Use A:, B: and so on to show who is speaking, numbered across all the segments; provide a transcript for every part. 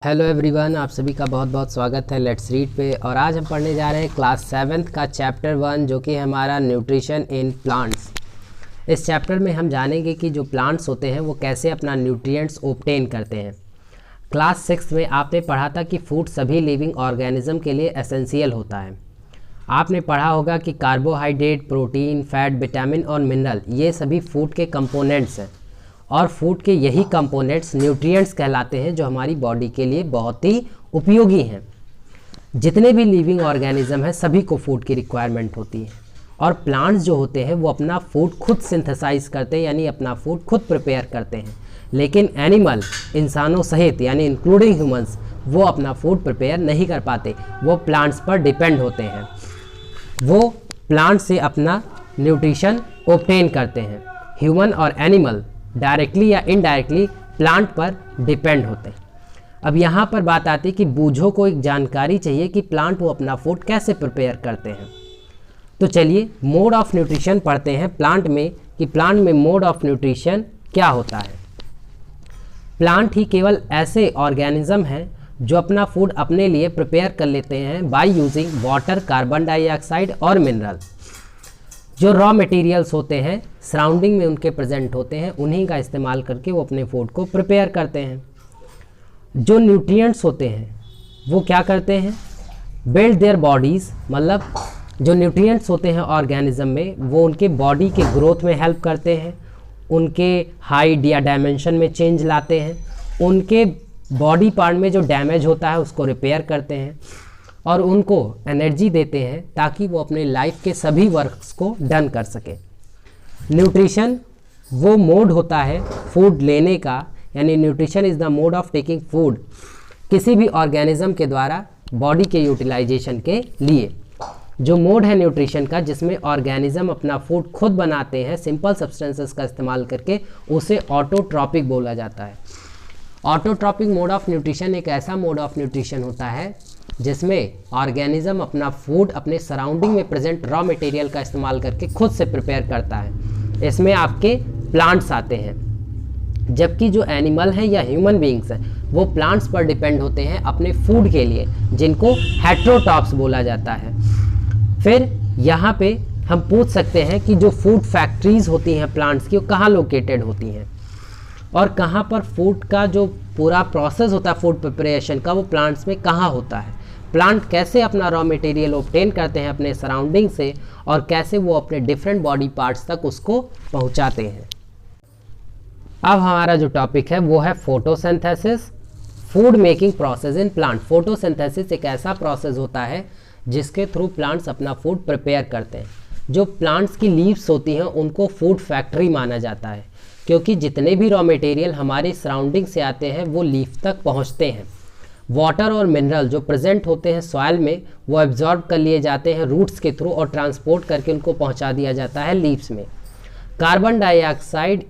A: Hello everyone, आप सभी का बहुत बहुत स्वागत है लेट्स रीड पे। और आज हम पढ़ने जा रहे हैं क्लास 7th का चैप्टर 1 जो कि हमारा न्यूट्रिशन इन प्लांट्स। इस चैप्टर में हम जानेंगे कि जो प्लांट्स होते हैं वो कैसे अपना न्यूट्रिएंट्स ऑब्टेन करते हैं। क्लास 6 में आपने पढ़ा था कि फूड सभी लिविंग ऑर्गेनिज्म के लिए एसेंशियल होता है। आपने पढ़ा होगा कि कार्बोहाइड्रेट, प्रोटीन, फैट, विटामिन और मिनरल ये सभी फूड के कंपोनेंट्स हैं और फूड के यही कंपोनेंट्स न्यूट्रिएंट्स कहलाते हैं जो हमारी बॉडी के लिए बहुत ही उपयोगी हैं। जितने भी लिविंग ऑर्गेनिज्म हैं सभी को फूड की रिक्वायरमेंट होती है और प्लांट्स जो होते हैं वो अपना फूड खुद सिंथेसाइज करते हैं, यानी अपना फूड खुद प्रिपेयर करते हैं। लेकिन एनिमल, इंसानों सहित यानी इंक्लूडिंग ह्यूमंस, वो अपना फूड प्रिपेयर नहीं कर पाते, वो प्लांट्स पर डिपेंड होते हैं। वो प्लांट से अपना न्यूट्रिशन ऑब्टेन करते हैं। ह्यूमन और एनिमल डायरेक्टली या इनडायरेक्टली प्लांट पर डिपेंड होते हैं। अब यहाँ पर बात आती है कि बूझों को एक जानकारी चाहिए कि प्लांट वो अपना फूड कैसे प्रिपेयर करते हैं। तो चलिए मोड ऑफ न्यूट्रिशन पढ़ते हैं प्लांट में, कि प्लांट में मोड ऑफ न्यूट्रिशन क्या होता है। प्लांट ही केवल ऐसे ऑर्गेनिज्म हैं जो अपना फूड अपने लिए प्रिपेयर कर लेते हैं by using water, carbon dioxide और मिनरल। जो रॉ मटेरियल्स होते हैं सराउंडिंग में उनके प्रेजेंट होते हैं, उन्हीं का इस्तेमाल करके वो अपने फूड को प्रिपेयर करते हैं। जो न्यूट्रिएंट्स होते हैं वो क्या करते हैं, बिल्ड देयर बॉडीज़, मतलब जो न्यूट्रिएंट्स होते हैं ऑर्गेनिज्म में वो उनके बॉडी के ग्रोथ में हेल्प करते हैं, उनके हाइट या डायमेंशन में चेंज लाते हैं, उनके बॉडी पार्ट में जो डैमेज होता है उसको रिपेयर करते हैं और उनको एनर्जी देते हैं ताकि वो अपने लाइफ के सभी वर्क्स को डन कर सके। न्यूट्रिशन वो मोड होता है फूड लेने का, यानी nutrition is the mode of taking food किसी भी ऑर्गेनिज्म के द्वारा बॉडी के यूटिलाइजेशन के लिए। जो मोड है न्यूट्रिशन का जिसमें ऑर्गेनिज्म अपना फूड खुद बनाते हैं सिंपल सब्सटेंसेस का इस्तेमाल करके, उसे ऑटोट्रॉपिक बोला जाता है। ऑटोट्रॉपिक मोड ऑफ न्यूट्रिशन एक ऐसा मोड ऑफ न्यूट्रिशन होता है जिसमें ऑर्गेनिज्म अपना फूड अपने सराउंडिंग में प्रेजेंट रॉ मटेरियल का इस्तेमाल करके खुद से प्रिपेयर करता है। इसमें आपके प्लांट्स आते हैं, जबकि जो एनिमल हैं या ह्यूमन बीइंग्स हैं वो प्लांट्स पर डिपेंड होते हैं अपने फूड के लिए, जिनको हेटेरोट्रॉप्स बोला जाता है। फिर यहाँ पे हम पूछ सकते हैं कि जो फूड फैक्ट्रीज होती हैं प्लांट्स की वो कहाँ लोकेटेड होती हैं और कहाँ पर फूड का जो पूरा प्रोसेस होता है फूड प्रिपरेशन का वो प्लांट्स में कहाँ होता है। प्लांट कैसे अपना रॉ मटेरियल ऑब्टेन करते हैं अपने सराउंडिंग से और कैसे वो अपने डिफरेंट बॉडी पार्ट्स तक उसको पहुँचाते हैं। अब हमारा जो टॉपिक है वो है photosynthesis, food making process in plant. Photosynthesis एक ऐसा प्रोसेस होता है जिसके थ्रू प्लांट्स अपना फूड प्रिपेयर करते हैं। जो प्लांट्स की लीव्स होती हैं उनको फूड फैक्ट्री माना जाता है, क्योंकि जितने भी रॉ मटेरियल हमारे सराउंडिंग से आते हैं वो लीफ तक पहुंचते हैं। वाटर और मिनरल जो प्रेजेंट होते हैं सॉइल में वो एब्जॉर्ब कर लिए जाते हैं रूट्स के थ्रू और ट्रांसपोर्ट करके उनको पहुंचा दिया जाता है लीव्स में। कार्बन डाइऑक्साइड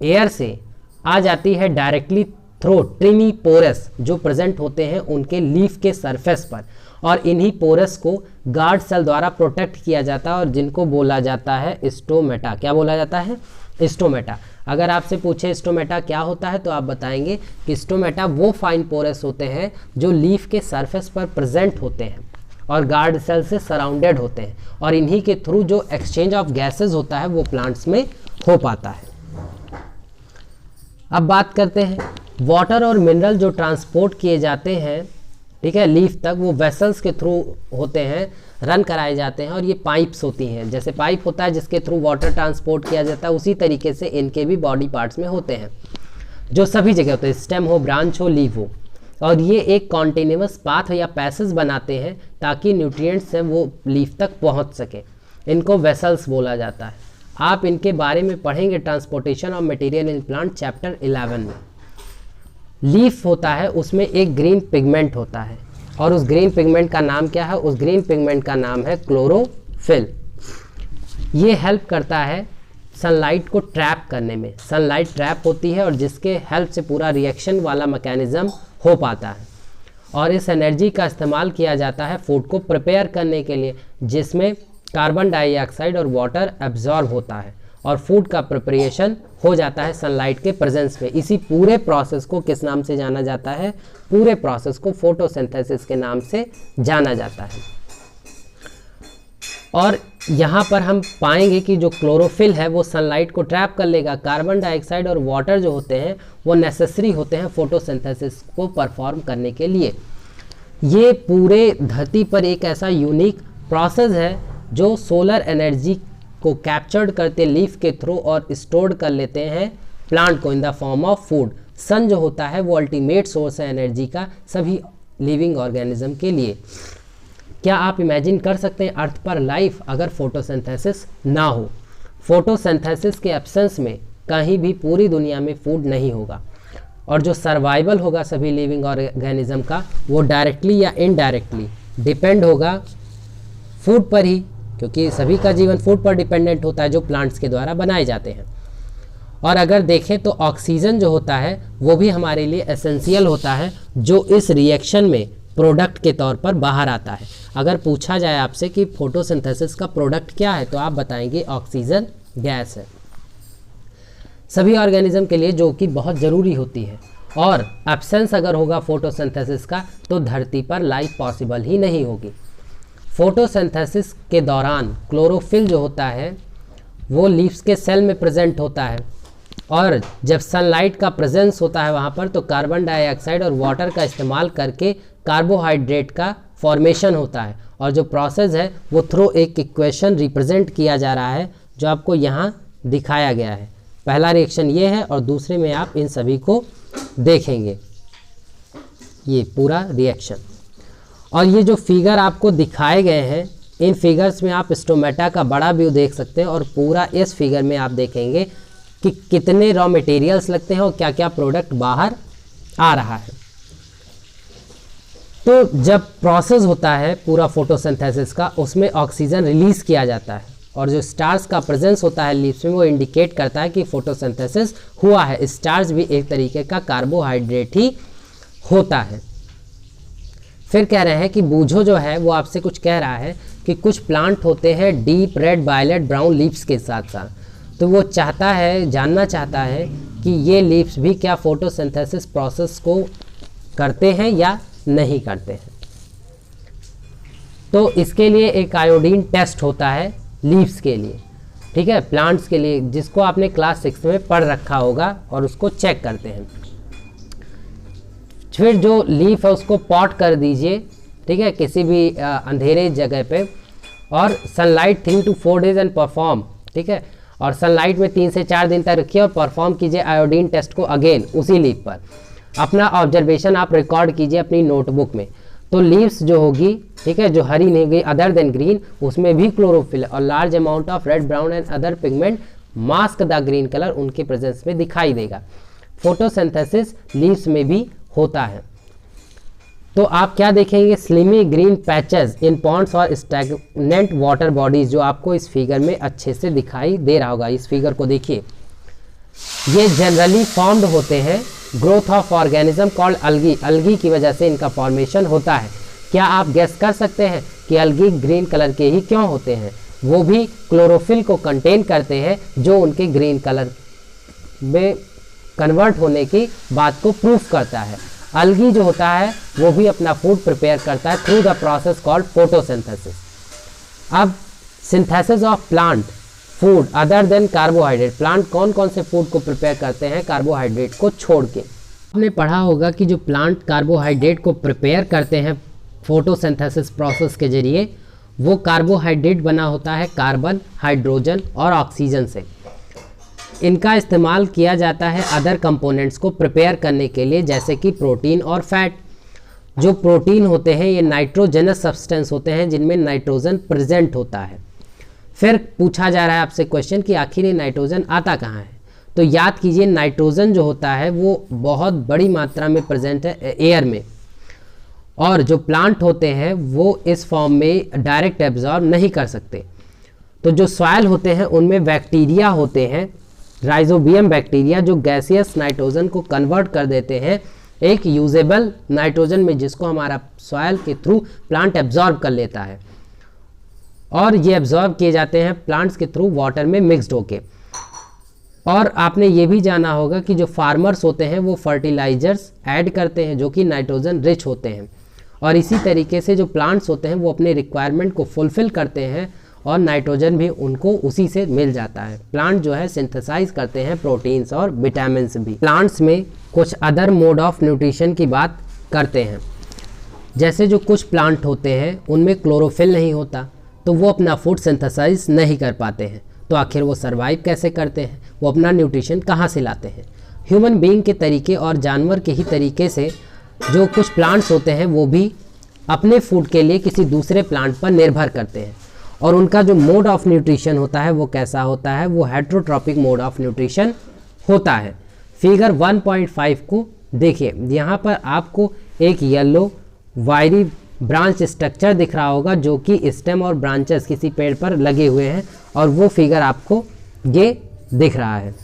A: एयर से आ जाती है डायरेक्टली थ्रू ट्रिनी पोरस जो प्रेजेंट होते हैं उनके लीफ के सरफेस पर, और इन्हीं पोरस को गार्ड सेल द्वारा प्रोटेक्ट किया जाता है और जिनको बोला जाता है स्टोमेटा। क्या बोला जाता है? स्टोमेटा। अगर आपसे पूछे स्टोमेटा क्या होता है तो आप बताएंगे कि स्टोमेटा वो फाइन पोरस होते हैं जो लीफ के सरफेस पर प्रेजेंट होते हैं और गार्ड सेल से सराउंडेड होते हैं, और इन्हीं के थ्रू जो एक्सचेंज ऑफ गैसेस होता है वो प्लांट्स में हो पाता है। अब बात करते हैं वाटर और मिनरल जो ट्रांसपोर्ट किए जाते हैं, ठीक है, लीफ तक, वो वेसल्स के थ्रू होते हैं, रन कराए जाते हैं, और ये पाइप्स होती हैं। जैसे पाइप होता है जिसके थ्रू वाटर ट्रांसपोर्ट किया जाता है, उसी तरीके से इनके भी बॉडी पार्ट्स में होते हैं जो सभी जगह होते हैं, स्टेम हो, ब्रांच हो, लीफ हो, और ये एक कॉन्टिन्यूअस पाथ या पैसेज बनाते हैं ताकि न्यूट्रिएंट्स हैं वो लीफ तक पहुंच सके। इनको वेसल्स बोला जाता है। आप इनके बारे में पढ़ेंगे transportation of material in plant chapter 11 में। लीफ होता है उसमें एक ग्रीन पिगमेंट होता है और उस ग्रीन पिगमेंट का नाम क्या है? उस ग्रीन पिगमेंट का नाम है क्लोरोफिल। ये हेल्प करता है सनलाइट को ट्रैप करने में। सनलाइट ट्रैप होती है और जिसके हेल्प से पूरा रिएक्शन वाला मैकेनिज्म हो पाता है, और इस एनर्जी का इस्तेमाल किया जाता है फूड को प्रिपेयर करने के लिए, जिसमें कार्बन डाइऑक्साइड और वाटर एब्जॉर्ब होता है और फूड का प्रिपरेशन हो जाता है सनलाइट के प्रेजेंस में। इसी पूरे प्रोसेस को किस नाम से जाना जाता है? पूरे प्रोसेस को फोटोसिंथेसिस के नाम से जाना जाता है। और यहाँ पर हम पाएंगे कि जो क्लोरोफिल है वो सनलाइट को ट्रैप कर लेगा। कार्बन डाइऑक्साइड और वाटर जो होते हैं वो नेसेसरी होते हैं फोटोसिंथेसिस को परफॉर्म करने के लिए। ये पूरे धरती पर एक ऐसा यूनिक प्रोसेस है जो सोलर एनर्जी को कैप्चर्ड करते लीफ के थ्रू और स्टोर्ड कर लेते हैं प्लांट को in the form of food. Sun जो होता है वो अल्टीमेट सोर्स है एनर्जी का सभी लिविंग ऑर्गेनिज्म के लिए। क्या आप इमेजिन कर सकते हैं अर्थ पर लाइफ अगर फोटोसिंथेसिस ना हो? फोटोसिंथेसिस के एब्सेंस में कहीं भी पूरी दुनिया में फूड नहीं होगा, और जो सर्वाइवल होगा सभी लिविंग ऑर्गेनिज्म का वो डायरेक्टली या इनडायरेक्टली डिपेंड होगा फूड पर ही, क्योंकि सभी का जीवन फूड पर डिपेंडेंट होता है जो प्लांट्स के द्वारा बनाए जाते हैं। और अगर देखें तो ऑक्सीजन जो होता है वो भी हमारे लिए एसेंशियल होता है, जो इस रिएक्शन में प्रोडक्ट के तौर पर बाहर आता है। अगर पूछा जाए आपसे कि फोटोसिंथेसिस का प्रोडक्ट क्या है तो आप बताएंगे ऑक्सीजन गैस है सभी ऑर्गेनिज्म के लिए, जो कि बहुत ज़रूरी होती है। और एब्सेंस अगर होगा फोटोसिंथेसिस का तो धरती पर लाइफ पॉसिबल ही नहीं होगी। फोटोसिंथेसिस के दौरान क्लोरोफिल जो होता है वो लीव्स के सेल में प्रेजेंट होता है, और जब सनलाइट का प्रेजेंस होता है वहाँ पर तो कार्बन डाइऑक्साइड और वाटर का इस्तेमाल करके कार्बोहाइड्रेट का फॉर्मेशन होता है। और जो प्रोसेस है वो थ्रू एक इक्वेशन रिप्रेजेंट किया जा रहा है जो आपको यहाँ दिखाया गया है। पहला रिएक्शन ये है और दूसरे में आप इन सभी को देखेंगे, ये पूरा रिएक्शन। और ये जो फिगर आपको दिखाए गए हैं इन फिगर्स में आप स्टोमेटा का बड़ा व्यू देख सकते हैं, और पूरा इस फिगर में आप देखेंगे कि कितने रॉ मटेरियल्स लगते हैं और क्या क्या प्रोडक्ट बाहर आ रहा है। तो जब प्रोसेस होता है पूरा फोटोसिंथेसिस का उसमें ऑक्सीजन रिलीज किया जाता है, और जो स्टार्च का प्रेजेंस होता है लीव्स में वो इंडिकेट करता है कि फोटोसिंथेसिस हुआ है। स्टार्च भी एक तरीके का कार्बोहाइड्रेट ही होता है। फिर कह रहे हैं कि बूझो जो है वो आपसे कुछ कह रहा है कि कुछ प्लांट होते हैं deep red, violet, brown leaves के साथ साथ, तो वो चाहता है जानना चाहता है कि ये लीव्स भी क्या फोटोसिंथेसिस प्रोसेस को करते हैं या नहीं करते हैं। तो इसके लिए एक आयोडीन टेस्ट होता है लीव्स के लिए, ठीक है, प्लांट्स के लिए, जिसको आपने क्लास 6 में पढ़ रखा होगा, और उसको चेक करते हैं। फिर जो लीफ है उसको पॉट कर दीजिए, ठीक है, किसी भी अंधेरे जगह पे, और sunlight 3 to 4 days and perform, ठीक है, और सनलाइट में 3 से 4 दिन तक रखिए और परफॉर्म कीजिए आयोडीन टेस्ट को अगेन उसी लीफ पर। अपना ऑब्जर्वेशन आप रिकॉर्ड कीजिए अपनी नोटबुक में। तो लीव्स जो होगी, ठीक है, जो हरी नहीं होगी अदर देन ग्रीन, उसमें भी क्लोरोफिल और large amount of red, brown and other pigment mask the green colour उनके प्रेजेंस में दिखाई देगा। फोटोसिंथेसिस लीव्स में भी होता है। तो आप क्या देखेंगे? स्लिमी ग्रीन पैचेस इन पॉन्ड्स और स्टैग्नेंट वाटर बॉडीज, जो आपको इस फिगर में अच्छे से दिखाई दे रहा होगा। इस फिगर को देखिए, ये जनरली फॉर्म्ड होते हैं ग्रोथ ऑफ ऑर्गेनिज्म कॉल्ड अलगी। अलगी की वजह से इनका फॉर्मेशन होता है। क्या आप गेस कर सकते हैं कि अलगी ग्रीन कलर के ही क्यों होते हैं? वो भी क्लोरोफिल को कंटेन करते हैं जो उनके ग्रीन कलर में कन्वर्ट होने की बात को प्रूफ करता है। अलगी जो होता है वो भी अपना फूड प्रिपेयर करता है through the process called photosynthesis. अब synthesis of plant food other than carbohydrate, plant कौन कौन से फूड को प्रिपेयर करते हैं कार्बोहाइड्रेट को छोड़ के? आपने पढ़ा होगा कि जो प्लांट कार्बोहाइड्रेट को प्रिपेयर करते हैं फोटोसिंथेसिस प्रोसेस के जरिए, वो कार्बोहाइड्रेट बना होता है कार्बन, हाइड्रोजन और ऑक्सीजन से। इनका इस्तेमाल किया जाता है अदर कंपोनेंट्स को प्रिपेयर करने के लिए, जैसे कि प्रोटीन और फैट। जो प्रोटीन होते हैं ये नाइट्रोजनस सब्सटेंस होते हैं जिनमें नाइट्रोजन प्रेजेंट होता है। फिर पूछा जा रहा है आपसे क्वेश्चन कि आखिर ये नाइट्रोजन आता कहाँ है? तो याद कीजिए, नाइट्रोजन जो होता है वो बहुत बड़ी मात्रा में प्रेजेंट है एयर में, और जो प्लांट होते हैं वो इस फॉर्म में डायरेक्ट एब्जॉर्ब नहीं कर सकते। तो जो सॉइल होते हैं उनमें बैक्टीरिया होते हैं, राइजोबियम बैक्टीरिया, जो गैसियस नाइट्रोजन को कन्वर्ट कर देते हैं एक यूजेबल नाइट्रोजन में, जिसको हमारा सॉइल के थ्रू प्लांट एब्जॉर्ब कर लेता है। और ये एब्जॉर्ब किए जाते हैं प्लांट्स के थ्रू वाटर में मिक्सड होके। और आपने ये भी जाना होगा कि जो फार्मर्स होते हैं वो फर्टिलाइजर्स ऐड करते हैं जो कि नाइट्रोजन रिच होते हैं, और इसी तरीके से जो प्लांट्स होते हैं वो अपने रिक्वायरमेंट को फुलफ़िल करते हैं और नाइट्रोजन भी उनको उसी से मिल जाता है। प्लांट जो है सिंथेसाइज करते हैं प्रोटीन्स और विटामिन्स भी। प्लांट्स में कुछ अदर मोड ऑफ न्यूट्रिशन की बात करते हैं, जैसे जो कुछ प्लांट होते हैं उनमें क्लोरोफिल नहीं होता तो वो अपना फूड सिंथेसाइज नहीं कर पाते हैं, तो आखिर वो सर्वाइव कैसे करते हैं, वो अपना न्यूट्रिशन कहाँ से लाते हैं। ह्यूमन बीइंग के तरीके और जानवर के ही तरीके से जो कुछ प्लांट्स होते हैं वो भी अपने फूड के लिए किसी दूसरे प्लांट पर निर्भर करते हैं, और उनका जो मोड ऑफ न्यूट्रिशन होता है वो कैसा होता है, वो हेट्रोट्रॉपिक मोड ऑफ न्यूट्रिशन होता है। फिगर 1.5 को देखिए, यहाँ पर आपको एक येलो वायरी ब्रांच स्ट्रक्चर दिख रहा होगा जो कि स्टेम और ब्रांचेस किसी पेड़ पर लगे हुए हैं, और वो फिगर आपको ये दिख रहा है।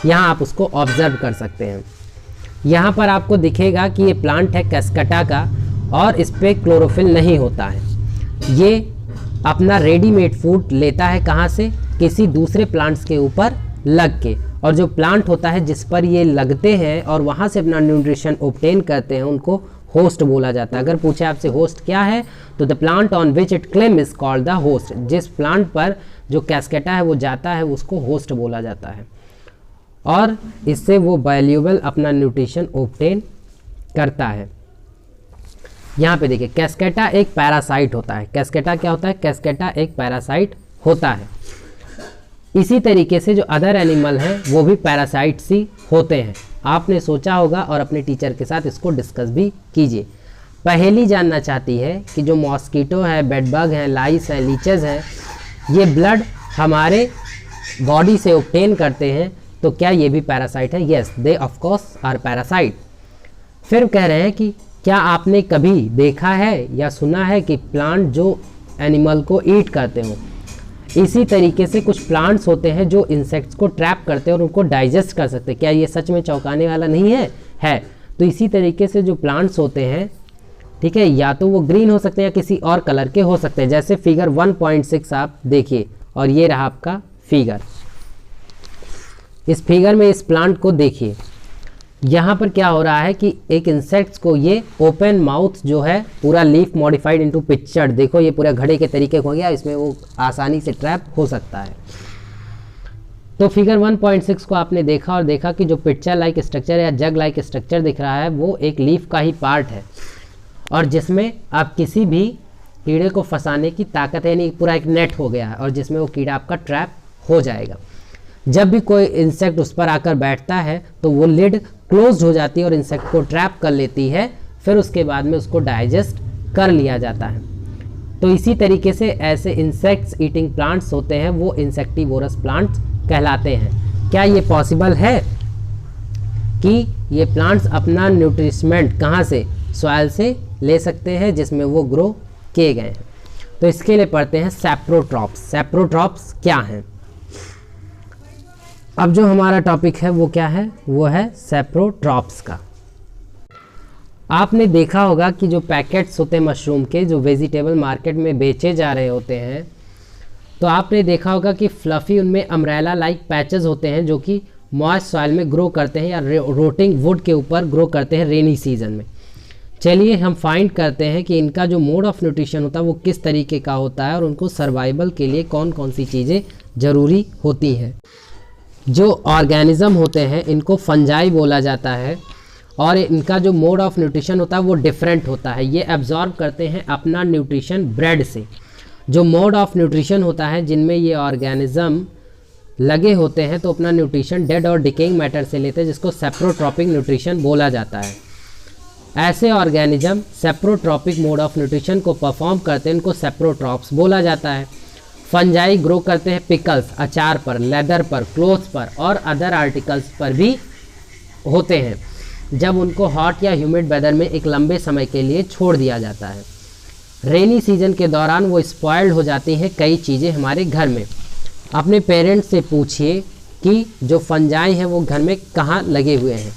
A: यहाँ आप उसको ऑब्जर्व कर सकते हैं। यहाँ पर आपको दिखेगा कि ये प्लांट है कैस्कटा का, और इस पर क्लोरोफिल नहीं होता है। ये अपना रेडीमेड फूड लेता है कहाँ से, किसी दूसरे प्लांट्स के ऊपर लग के, और जो प्लांट होता है जिस पर ये लगते हैं और वहाँ से अपना न्यूट्रिशन ऑब्टेन करते हैं उनको होस्ट बोला जाता है। अगर पूछे आपसे होस्ट क्या है, तो the plant on which it claim is called the host. जिस प्लांट पर जो कैस्केटा है वो जाता है उसको होस्ट बोला जाता है, और इससे वो वैल्यूएबल अपना न्यूट्रिशन ऑब्टेन करता है। यहाँ पे देखिए, कैस्केटा एक पैरासाइट होता है। कैस्केटा क्या होता है, कैस्केटा एक पैरासाइट होता है। इसी तरीके से जो अदर एनिमल हैं वो भी पैरासाइट्स ही होते हैं। आपने सोचा होगा और अपने टीचर के साथ इसको डिस्कस भी कीजिए। पहेली जानना चाहती है कि जो मॉस्कीटो है, बेडबग हैं, लाइस हैं, लीचेस हैं, ये ब्लड हमारे बॉडी से ऑब्टेन करते हैं, तो क्या ये भी पैरासाइट है? Yes, they of course are parasite. फिर कह रहे हैं कि क्या आपने कभी देखा है या सुना है कि प्लांट जो एनिमल को ईट करते हो? इसी तरीके से कुछ प्लांट्स होते हैं जो इंसेक्ट्स को ट्रैप करते हैं और उनको डाइजेस्ट कर सकते हैं। क्या ये सच में चौंकाने वाला नहीं है? है। तो इसी तरीके से जो प्लांट्स होते हैं, ठीक है, या तो वो ग्रीन हो सकते हैं या किसी और कलर के हो सकते हैं। जैसे फिगर 1.6 आप देखिए, और ये रहा आपका फिगर। इस फिगर में इस प्लांट को देखिए, यहाँ पर क्या हो रहा है कि एक इंसेक्ट्स को ये ओपन माउथ जो है पूरा लीफ मॉडिफाइड इनटू पिक्चर, देखो ये पूरा घड़े के तरीके हो गया, इसमें वो आसानी से ट्रैप हो सकता है। तो फिगर 1.6 को आपने देखा और देखा कि जो पिक्चर लाइक स्ट्रक्चर या जग लाइक स्ट्रक्चर दिख रहा है वो एक लीफ का ही पार्ट है, और जिसमें आप किसी भी कीड़े को फंसाने की ताकत है, यानी पूरा एक नेट हो गया है, और जिसमें वो कीड़ा आपका ट्रैप हो जाएगा। जब भी कोई इंसेक्ट उस पर आकर बैठता है तो वो लिड क्लोज्ड हो जाती है और इंसेक्ट को ट्रैप कर लेती है, फिर उसके बाद में उसको डाइजेस्ट कर लिया जाता है। तो इसी तरीके से ऐसे इंसेक्ट्स ईटिंग प्लांट्स होते हैं, वो इंसेक्टिवोरस प्लांट्स कहलाते हैं। क्या ये पॉसिबल है कि ये प्लांट्स अपना न्यूट्रिशमेंट कहाँ से, सॉइल से ले सकते हैं जिसमें वो ग्रो किए गए हैं? तो इसके लिए पढ़ते हैं सैप्रोट्रॉप्स। सैप्रोट्रॉप्स क्या हैं? अब जो हमारा टॉपिक है वो क्या है, वो है सैप्रोट्रॉप्स का। आपने देखा होगा कि जो पैकेट्स होते हैं मशरूम के, जो वेजिटेबल मार्केट में बेचे जा रहे होते हैं, तो आपने देखा होगा कि फ्लफ़ी उनमें अम्ब्रेला लाइक पैचेस होते हैं जो कि मॉइस्ट सॉइल में ग्रो करते हैं या रोटिंग वुड के ऊपर ग्रो करते हैं रेनी सीजन में। चलिए हम फाइंड करते हैं कि इनका जो मोड ऑफ न्यूट्रिशन होता है वो किस तरीके का होता है और उनको सर्वाइवल के लिए कौन कौन सी चीज़ें ज़रूरी होती हैं। जो ऑर्गेनिज्म होते हैं इनको फंजाई बोला जाता है, और इनका जो मोड ऑफ न्यूट्रिशन होता है वो डिफरेंट होता है। ये एब्जॉर्ब करते हैं अपना न्यूट्रिशन ब्रेड से। जो मोड ऑफ न्यूट्रिशन होता है जिनमें ये ऑर्गेनिज्म लगे होते हैं तो अपना न्यूट्रिशन डेड और डिकेइंग मैटर से लेते हैं, जिसको सेप्रोट्रॉपिक न्यूट्रिशन बोला जाता है। ऐसे organism saprotrophic mode of nutrition को परफॉर्म करते हैं, इनको सेप्रोट्रॉप्स बोला जाता है। फंजाई ग्रो करते हैं पिकल्स, अचार पर, लेदर पर, क्लोथ्स पर और अदर आर्टिकल्स पर भी होते हैं जब उनको हॉट या ह्यूमिड वेदर में एक लंबे समय के लिए छोड़ दिया जाता है। रेनी सीजन के दौरान वो स्पॉइल्ड हो जाती हैं कई चीज़ें हमारे घर में। अपने पेरेंट्स से पूछिए कि जो फंजाई हैं वो घर में कहाँ लगे हुए हैं।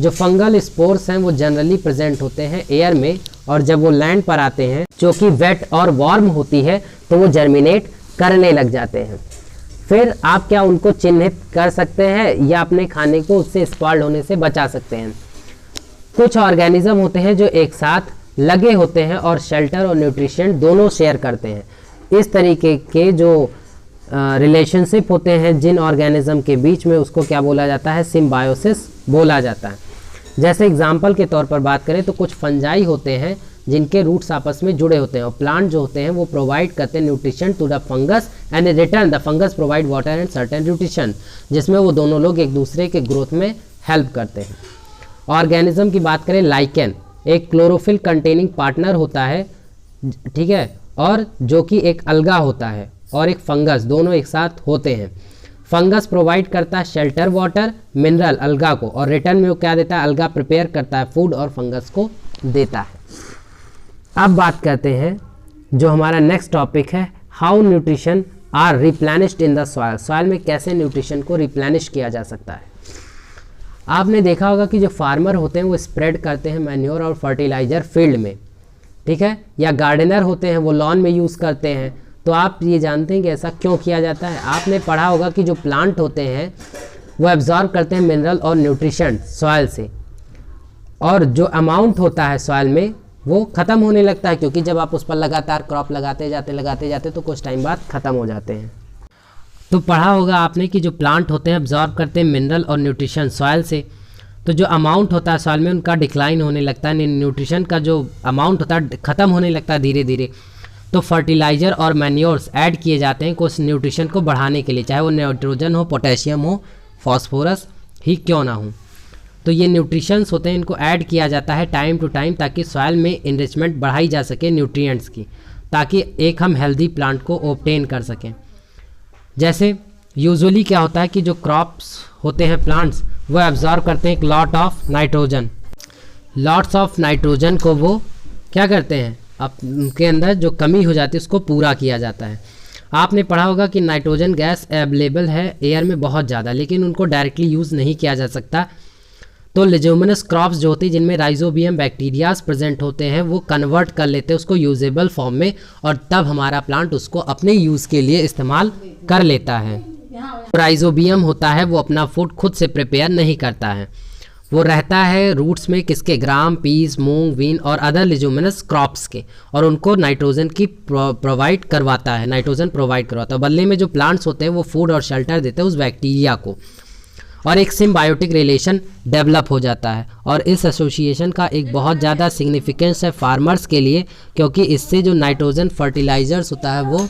A: जो फंगल स्पोर्स हैं वो जनरली प्रेजेंट होते हैं एयर में, और जब वो लैंड पर आते हैं जो कि वेट और वार्म होती है तो वो जर्मिनेट करने लग जाते हैं। फिर आप क्या उनको चिन्हित कर सकते हैं या अपने खाने को उससे स्पॉइल्ड होने से बचा सकते हैं। कुछ ऑर्गेनिज्म होते हैं जो एक साथ लगे होते हैं और शेल्टर और न्यूट्रिशन दोनों शेयर करते हैं। इस तरीके के जो रिलेशनशिप होते हैं जिन ऑर्गेनिज्म के बीच में, उसको क्या बोला जाता है, सिम्बायोसिस बोला जाता है। जैसे एग्जाम्पल के तौर पर बात करें तो कुछ फंजाई होते हैं जिनके रूट्स आपस में जुड़े होते हैं और प्लांट जो होते हैं वो प्रोवाइड करते हैं nutrition to the fungus and in return the fungus provide water and certain nutrition, जिसमें वो दोनों लोग एक दूसरे के ग्रोथ में हेल्प करते हैं। ऑर्गेनिज्म की बात करें, लाइकेन एक क्लोरोफिल कंटेनिंग पार्टनर होता है, ठीक है, और जो कि एक अलगा होता है और एक फंगस, दोनों एक साथ होते हैं। फंगस प्रोवाइड करता है शेल्टर, वाटर, मिनरल अलगा को, और रिटर्न में वो क्या देता है, अलगा प्रिपेयर करता है फूड और फंगस को देता है। अब बात करते हैं जो हमारा नेक्स्ट टॉपिक है, how nutrition are replenished in the soil. Soil में कैसे न्यूट्रिशन को रिप्लेनिश किया जा सकता है। आपने देखा होगा कि जो फार्मर होते हैं वो स्प्रेड करते हैं मैन्योर और फर्टिलाइज़र फील्ड में, ठीक है, या गार्डनर होते हैं वो लॉन में यूज़ करते हैं। तो आप ये जानते हैं कि ऐसा क्यों किया जाता है। आपने पढ़ा होगा कि जो प्लांट होते हैं वो एब्जॉर्ब करते हैं मिनरल और न्यूट्रिशन सॉइल से, और जो अमाउंट होता है सॉइल में वो ख़त्म होने लगता है, क्योंकि जब आप उस पर लगातार क्रॉप लगाते जाते तो कुछ टाइम बाद ख़त्म हो जाते हैं। तो पढ़ा होगा आपने कि जो प्लांट होते हैं एब्जॉर्ब करते हैं मिनरल और न्यूट्रिशन सॉइल से, तो जो अमाउंट होता है सॉइल में उनका डिक्लाइन होने लगता है, न्यूट्रिशन का जो अमाउंट होता है ख़त्म होने लगता है धीरे धीरे। तो फर्टिलाइज़र और मैन्योर्स ऐड किए जाते हैं कुछ न्यूट्रिशन को बढ़ाने के लिए, चाहे वो नाइट्रोजन हो, पोटेशियम हो, फॉस्फोरस ही क्यों ना हो। तो ये न्यूट्रिशंस होते हैं, इनको ऐड किया जाता है टाइम टू टाइम ताकि सॉइल में इनरिचमेंट बढ़ाई जा सके न्यूट्रिएंट्स की, ताकि एक हम हेल्दी प्लांट को ऑब्टेन कर सकें। जैसे यूजुअली क्या होता है कि जो क्रॉप्स होते हैं प्लांट्स वो एब्जॉर्ब करते हैं एक lot of nitrogen, lots of nitrogen को वो क्या करते हैं, अब उनके अंदर जो कमी हो जाती है उसको पूरा किया जाता है। आपने पढ़ा होगा कि नाइट्रोजन गैस अवेलेबल है एयर में बहुत ज़्यादा, लेकिन उनको डायरेक्टली यूज़ नहीं किया जा सकता। तो लेज्यूमिनस क्रॉप्स जो होती है जिनमें राइजोबियम बैक्टीरियाज प्रेजेंट होते हैं वो कन्वर्ट कर लेते हैं उसको यूजेबल फॉर्म में, और तब हमारा प्लांट उसको अपने यूज़ के लिए इस्तेमाल कर लेता है। राइजोबियम होता है वो अपना फूड खुद से प्रिपेयर नहीं करता है, वो रहता है रूट्स में किसके, ग्राम, पीस, मूंग, बीन और अदर लेज्यूमिनस क्रॉप्स के, और उनको नाइट्रोजन की प्रोवाइड करवाता है, नाइट्रोजन प्रोवाइड करवाता है। बदले में जो प्लांट्स होते हैं वो फूड और शेल्टर देते हैं उस बैक्टीरिया को, और एक सिम्बायोटिक रिलेशन डेवलप हो जाता है। और इस एसोसिएशन का एक बहुत ज़्यादा सिग्निफिकेंस है फार्मर्स के लिए, क्योंकि इससे जो नाइट्रोजन फर्टिलाइजर्स होता है वो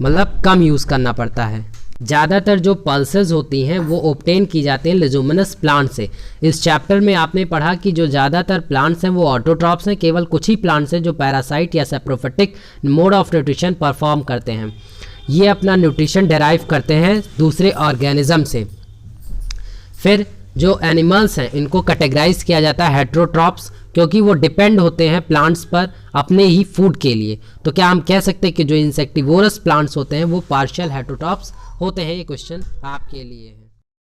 A: मतलब कम यूज़ करना पड़ता है। ज़्यादातर जो पल्सेस होती हैं वो ऑब्टेन की जाती हैं लेज्यूमिनस प्लांट से। इस चैप्टर में आपने पढ़ा कि जो ज़्यादातर प्लांट्स हैं वो ऑटोट्रॉप्स हैं, केवल कुछ ही प्लांट्स हैं जो पैरासाइट या saprophytic mode of nutrition perform करते हैं। ये अपना न्यूट्रिशन डेराइव करते हैं दूसरे ऑर्गेनिज्म से। फिर जो एनिमल्स हैं इनको कैटेगराइज किया जाता है हेट्रोट्रॉप्स, क्योंकि वो डिपेंड होते हैं प्लांट्स पर अपने ही फूड के लिए। तो क्या हम कह सकते हैं कि जो इंसेक्टिवोरस प्लांट्स होते हैं वो पार्शियल हेट्रोट्रॉप्स होते हैं? ये क्वेश्चन आपके लिए है।